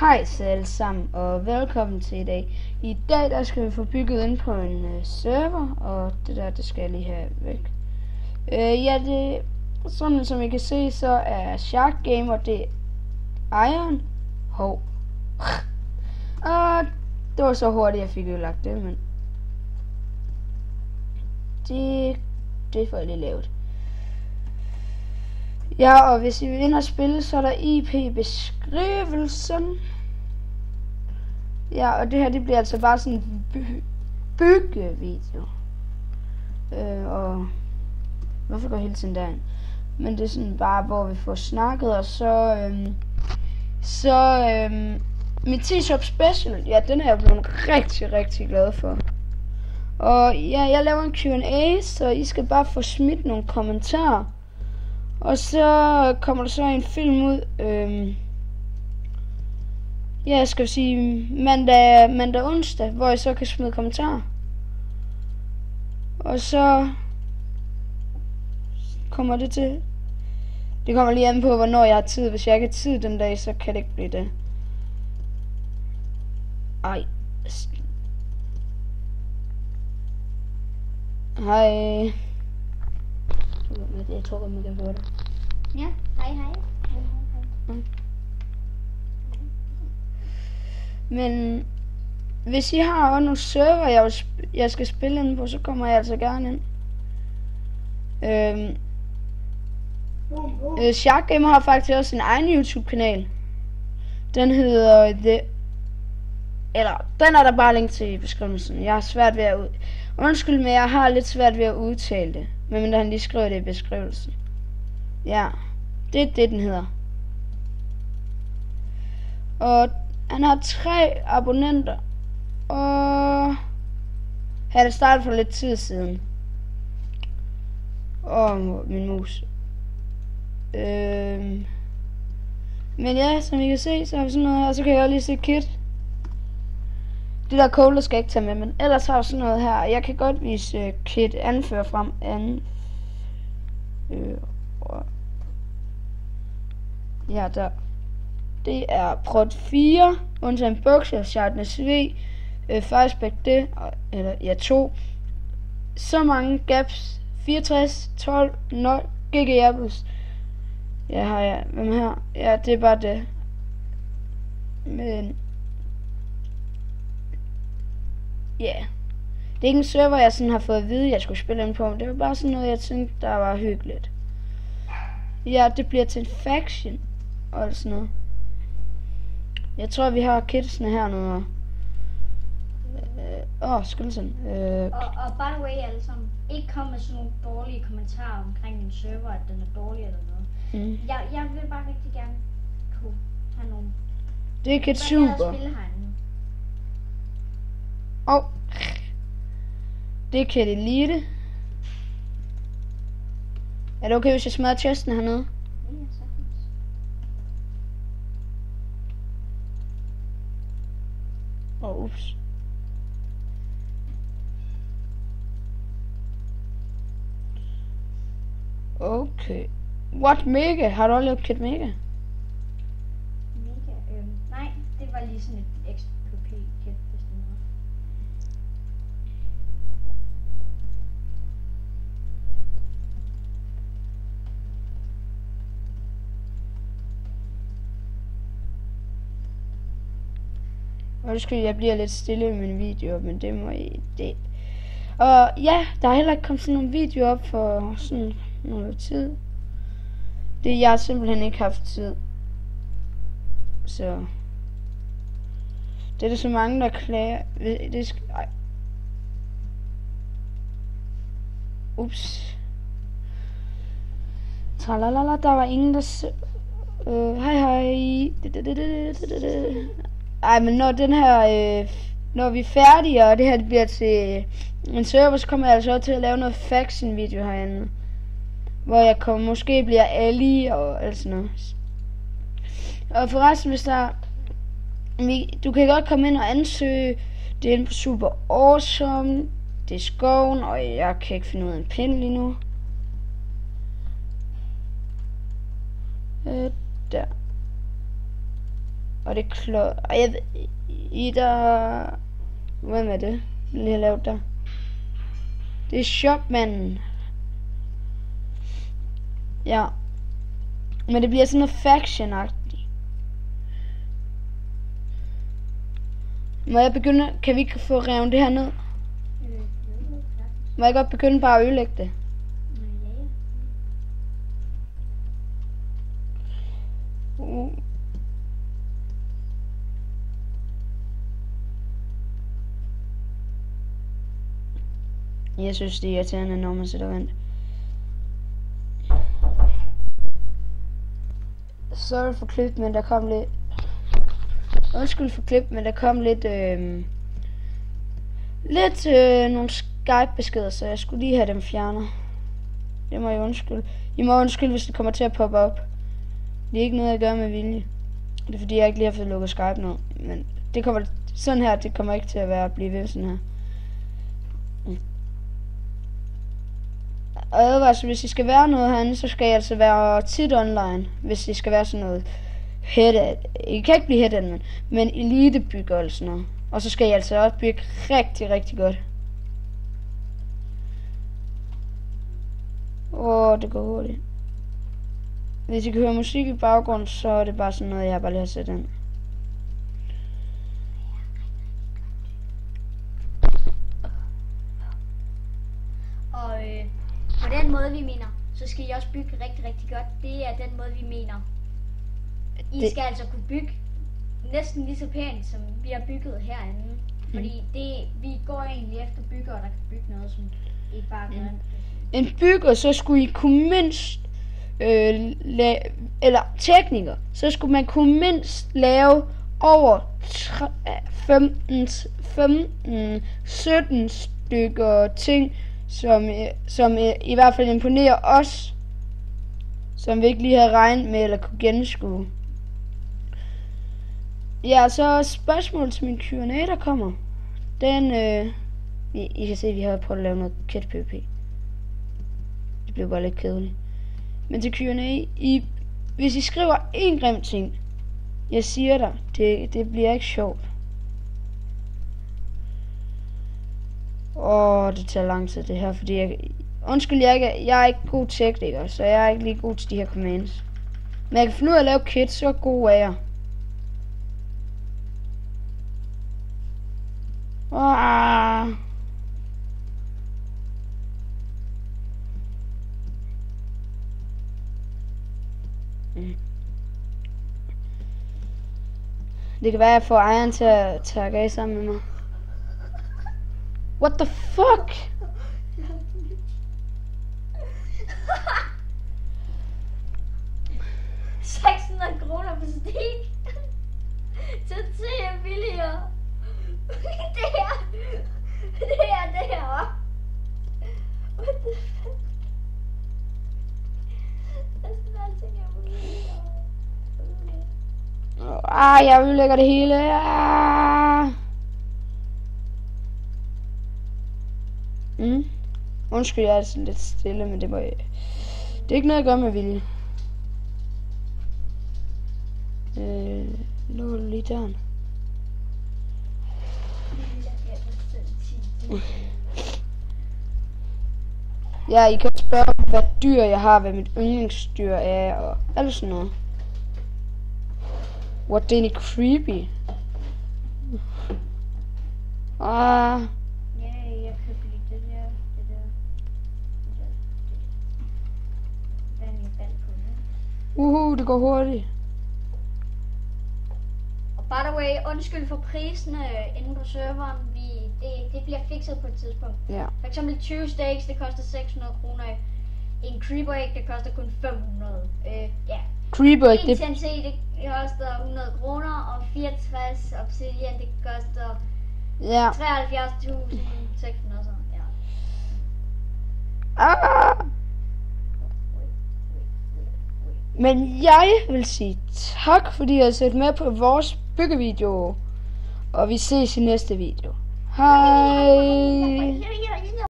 Hej så alle sammen, og velkommen til i dag. I dag der skal vi få bygget ind på en server, og det skal jeg lige have væk. Det sådan som I kan se, så er Shark Gamer det Iron. Og det var så hurtigt jeg fik ødelagt det, men det får jeg lige lavet. Ja, og hvis I vil ind og spille, så er der IP i beskrivelsen. Ja, og det her, det bliver altså bare sådan en byggevideo. Og hvorfor går jeg hele tiden derind? Men det er sådan bare, hvor vi får snakket, og så mit T-Shop Special, ja, den er jeg blevet rigtig glad for. Og ja, jeg laver en Q&A, så I skal bare få smidt nogle kommentarer. Og så kommer der så en film ud, jeg skal sige mandag onsdag, hvor jeg så kan smide kommentarer. Og så kommer det kommer lige an på, hvornår jeg har tid. Hvis jeg ikke har tid den dag, så kan det ikke blive det. Ej. Hej. Jeg tror godt, man kan høre det. Ja, hej. Men hvis I har nogle server, jeg skal spille ind på, så kommer jeg altså gerne ind. Shark Gamer har faktisk også sin egen YouTube-kanal. Den hedder den er der bare link til i beskrivelsen. Jeg har svært ved at undskyld, men jeg har lidt svært ved at udtale det. Men han lige skriver det i beskrivelsen. Ja, det er det, den hedder. Og han har 3 abonnenter. Og han er startet for lidt tid siden. Min mus. Men ja, som I kan se, så har vi sådan noget her. Så kan jeg også lige se kit. Det der cola skal jeg ikke tage med, men ellers har jeg sådan noget her. Jeg kan godt vise kit anfører frem. Ja, der. Det er prot 4, undtagen bukser, Sharpness V, Fireспect D, eller ja 2. Så mange gaps, 64, 12, 0, GG Apples. Ja, har jeg. Hvem her? Ja, det er bare det. Men ja, yeah. Det er ikke en server, jeg sådan har fået at vide, jeg skulle spille ind på, men det var bare sådan noget, jeg tænkte, der var hyggeligt. Ja, det bliver til en faction, og sådan noget. Jeg tror, vi har kidsene hernede. Skylden. Og by the way, alle sammen, ikke kom med sådan nogle dårlige kommentarer omkring min server, at den er dårlig eller noget. Jeg vil bare rigtig gerne kunne have nogle. Det er Kid Super. Det er Kid Elite. Er det okay, hvis jeg smadrer chesten hernede? Ja, sagtens. Ups. Okay. What Mega? Har du også lavet Kid Mega? Nej, det var lige sådan et ekstra kit, hvis det var. Undskyld, jeg bliver lidt stille i mine videoer, men det må I det. Og ja, der er heller ikke kommet sådan nogle videoer op for sådan noget tid. Jeg har simpelthen ikke haft tid. Så det er der så mange, der klager. Ups. Tralalala, der var ingen, der hej. Ej, men når den her, når vi er færdige, og det her det bliver til en server, så kommer jeg altså til at lave noget faction video herinde. Hvor jeg måske bliver Ali og alt sådan noget. Og forresten, hvis der du kan godt komme ind og ansøge. Det er inde på Super Awesome. Det er skoven, og jeg kan ikke finde ud af en pind lige nu. Der. Og det klør. Og jeg ved, der... Hvem er det? Lige har lavet der. Det er shopmanden. Ja. Men det bliver sådan noget faction-agtigt. Må jeg begynde? Kan vi ikke få revet det her ned? Må jeg godt begynde bare at ødelægge det? Jeg synes det er irriterende, når man sætter vand. Sorry for klip, men der kom lidt... Undskyld for klip, men der kom lidt... nogle Skype-beskeder, så jeg skulle lige have dem fjernet. Det må jeg undskylde. I må undskylde, hvis det kommer til at poppe op. Det er ikke noget, jeg gør med vilje. Det er fordi, jeg ikke lige har fået lukket Skype nu. Men det kommer... Sådan her, det kommer ikke til at være at blive ved sådan her. Og advarsel, hvis I skal være noget herinde, så skal I altså være tit online. Hvis I skal være sådan noget head. I kan ikke blive head, men elitebygger eller sådan noget. Og så skal I altså også bygge rigtig, rigtig godt. Det går hurtigt. Hvis I kan høre musik i baggrunden, så er det bare sådan noget, jeg bare lige har sat ind. Og på den måde, vi mener, så skal I også bygge rigtig, rigtig godt. Det er den måde, vi mener. I skal altså kunne bygge næsten lige så pænt, som vi har bygget herinde. Fordi vi går egentlig efter byggere, der kan bygge noget, som ikke bare gør en bygger, så skulle I kunne mindst eller tekniker, så skulle man kunne mindst lave over 17 stykker ting, som i hvert fald imponerer os, som vi ikke lige har regnet med eller kunne gennemskue. Ja, så spørgsmål til min Q&A, der kommer. Den, I kan se, at vi har prøvet at lave noget kæt PvP. Det blev bare lidt kedeligt. Men til Q&A, hvis I skriver en grim ting, jeg siger dig, det bliver ikke sjovt. Det tager lang tid det her, fordi jeg er ikke god tekniker, så jeg er ikke lige god til de her commands. Men jeg kan finde ud af at lave kit, så god er jeg. Det kan være, at jeg får ejeren til at tage af sammen med mig. What the fuck? 600 kroner på stik. Så det er billigere. Det her. What the fuck? Næsten alting er billigere. Jeg ødelægger det hele. Undskyld, jeg er sådan lidt stille, men det er ikke noget, jeg gør med vilje. Lå lige døren. Ja, I kan spørge, hvad dyr jeg har, hvad mit yndlingsdyr er, og alt sådan noget. What, det er egentlig creepy. Ja, jeg købte lige det der. Hvad er min band på det? Det går hurtigt. Og by the way, undskyld for prisene inde på serveren. Det bliver fikset på et tidspunkt. Ja. For eksempel 20 steaks, det koster 600 kroner. En creeper egg, det koster kun 500. Ja. Creeper egg, det koster 100 kroner, og 64 obsidian, det koster 73.600, sådan, ja. Men jeg vil sige tak, fordi I har set med på vores byggevideo. Og vi ses i næste video. Hej!